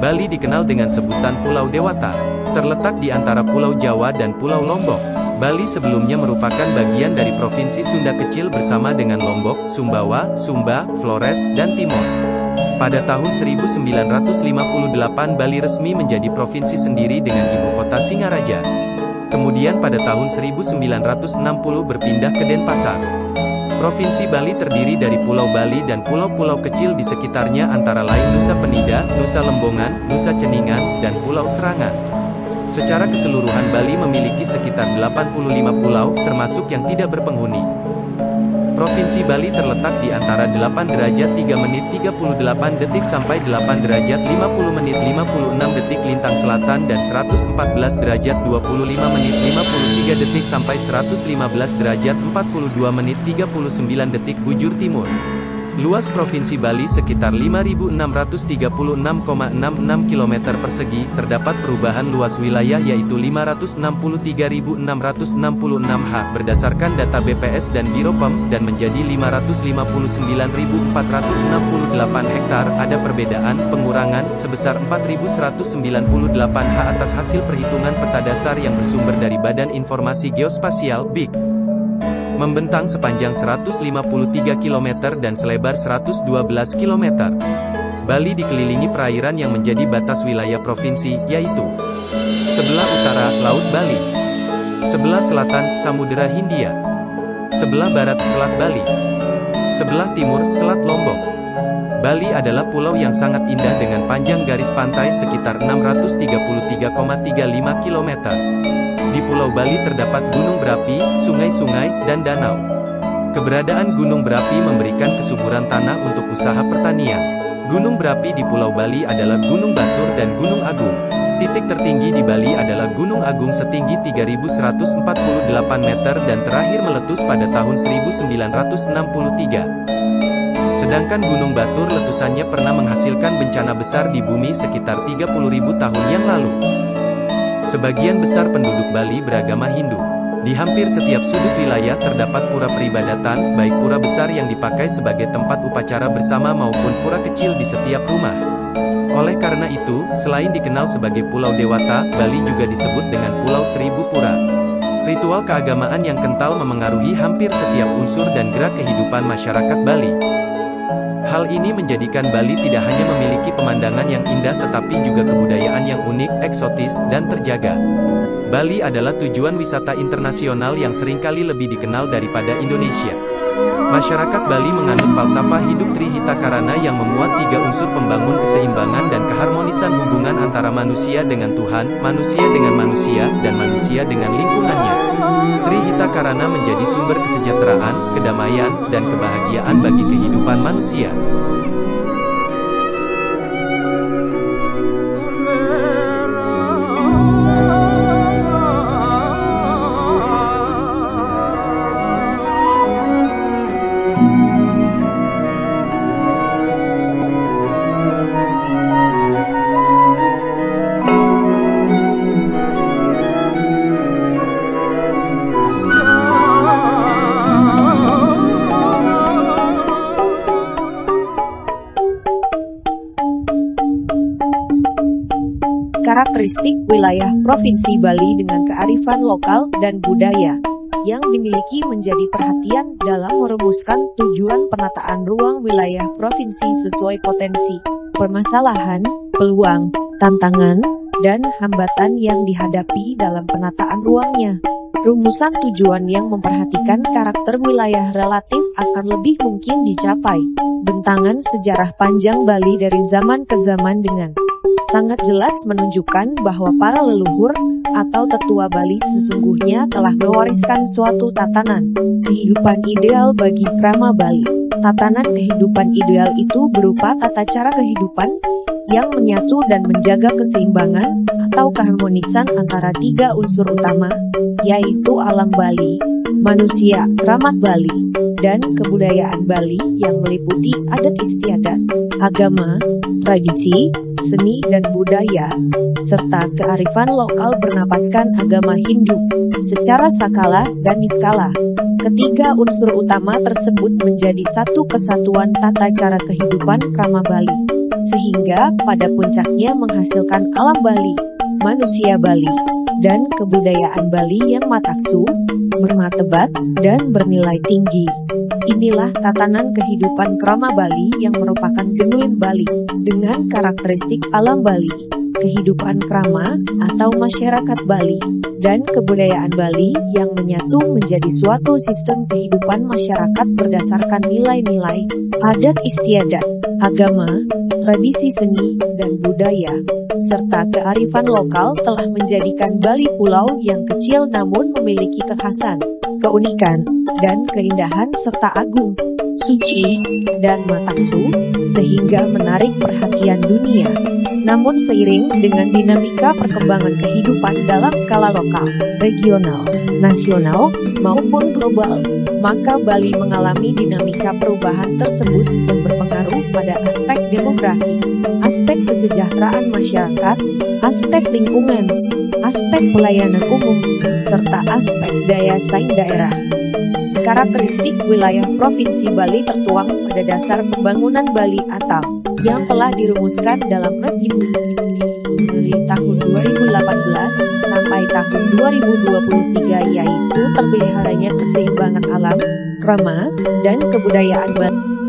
Bali dikenal dengan sebutan Pulau Dewata. Terletak di antara Pulau Jawa dan Pulau Lombok. Bali sebelumnya merupakan bagian dari Provinsi Sunda Kecil bersama dengan Lombok, Sumbawa, Sumba, Flores, dan Timor. Pada tahun 1958 Bali resmi menjadi provinsi sendiri dengan ibu kota Singaraja. Kemudian pada tahun 1960 berpindah ke Denpasar. Provinsi Bali terdiri dari Pulau Bali dan pulau-pulau kecil di sekitarnya antara lain Nusa Penida, Nusa Lembongan, Nusa Ceningan, dan Pulau Serangan. Secara keseluruhan Bali memiliki sekitar 85 pulau, termasuk yang tidak berpenghuni. Provinsi Bali terletak di antara 8 derajat 3 menit 38 detik sampai 8 derajat 50 menit 56 detik lintang selatan dan 114 derajat 25 menit 53 detik sampai 115 derajat 42 menit 39 detik bujur timur. Luas Provinsi Bali sekitar 5.636,66 km persegi, terdapat perubahan luas wilayah yaitu 563.666 ha berdasarkan data BPS dan Biro PEM, dan menjadi 559.468 hektar. Ada perbedaan, pengurangan, sebesar 4.198 ha atas hasil perhitungan peta dasar yang bersumber dari Badan Informasi Geospasial, BIG. Membentang sepanjang 153 km dan selebar 112 km. Bali dikelilingi perairan yang menjadi batas wilayah provinsi, yaitu sebelah utara, Laut Bali; sebelah selatan, Samudera Hindia; sebelah barat, Selat Bali; sebelah timur, Selat Lombok. Bali adalah pulau yang sangat indah dengan panjang garis pantai sekitar 633,35 km. Di Pulau Bali terdapat gunung berapi, sungai-sungai, dan danau. Keberadaan gunung berapi memberikan kesuburan tanah untuk usaha pertanian. Gunung berapi di Pulau Bali adalah Gunung Batur dan Gunung Agung. Titik tertinggi di Bali adalah Gunung Agung setinggi 3.148 meter dan terakhir meletus pada tahun 1963. Sedangkan Gunung Batur letusannya pernah menghasilkan bencana besar di bumi sekitar 30.000 tahun yang lalu. Sebagian besar penduduk Bali beragama Hindu. Di hampir setiap sudut wilayah terdapat pura peribadatan, baik pura besar yang dipakai sebagai tempat upacara bersama maupun pura kecil di setiap rumah. Oleh karena itu, selain dikenal sebagai Pulau Dewata, Bali juga disebut dengan Pulau Seribu Pura. Ritual keagamaan yang kental memengaruhi hampir setiap unsur dan gerak kehidupan masyarakat Bali. Hal ini menjadikan Bali tidak hanya memiliki pemandangan yang indah tetapi juga kebudayaan yang unik, eksotis, dan terjaga. Bali adalah tujuan wisata internasional yang seringkali lebih dikenal daripada Indonesia. Masyarakat Bali menganut falsafah hidup Trihita Karana yang memuat 3 unsur pembangun keseimbangan dan keharmonisan hubungan antara manusia dengan Tuhan, manusia dengan manusia, dan manusia dengan lingkungannya. Trihita Karana menjadi sumber kesejahteraan, kedamaian, dan kebahagiaan bagi kehidupan manusia. Karakteristik wilayah Provinsi Bali dengan kearifan lokal dan budaya yang dimiliki menjadi perhatian dalam merumuskan tujuan penataan ruang wilayah provinsi sesuai potensi, permasalahan, peluang, tantangan, dan hambatan yang dihadapi dalam penataan ruangnya. Rumusan tujuan yang memperhatikan karakter wilayah relatif akan lebih mungkin dicapai. Bentangan sejarah panjang Bali dari zaman ke zaman dengan sangat jelas menunjukkan bahwa para leluhur atau tetua Bali sesungguhnya telah mewariskan suatu tatanan kehidupan ideal bagi krama Bali. Tatanan kehidupan ideal itu berupa tata cara kehidupan yang menyatu dan menjaga keseimbangan atau keharmonisan antara 3 unsur utama, yaitu alam Bali, manusia, kramat Bali, dan kebudayaan Bali yang meliputi adat istiadat, agama, tradisi, seni dan budaya, serta kearifan lokal bernapaskan agama Hindu, secara sakala dan niskala. Ketiga unsur utama tersebut menjadi satu kesatuan tata cara kehidupan krama Bali. sehingga pada puncaknya menghasilkan alam Bali, manusia Bali, dan kebudayaan Bali yang mataksu, bermartabat, dan bernilai tinggi. Inilah tatanan kehidupan krama Bali yang merupakan genuine Bali, dengan karakteristik alam Bali, kehidupan krama atau masyarakat Bali, dan kebudayaan Bali yang menyatu menjadi suatu sistem kehidupan masyarakat berdasarkan nilai-nilai, adat istiadat, agama, tradisi seni, dan budaya, serta kearifan lokal telah menjadikan Bali pulau yang kecil namun memiliki kekhasan, keunikan, dan keindahan serta agung, suci, dan mataksu, sehingga menarik perhatian dunia. Namun seiring dengan dinamika perkembangan kehidupan dalam skala lokal, regional, nasional, maupun global, maka Bali mengalami dinamika perubahan tersebut yang berpengaruh pada aspek demografi, aspek kesejahteraan masyarakat, aspek lingkungan, aspek pelayanan umum, serta aspek daya saing daerah. Karakteristik wilayah Provinsi Bali tertuang pada dasar pembangunan Bali atau yang telah dirumuskan dalam dari tahun 2018 sampai tahun 2023, yaitu terpeliharanya keseimbangan alam, krama, dan kebudayaan Bali.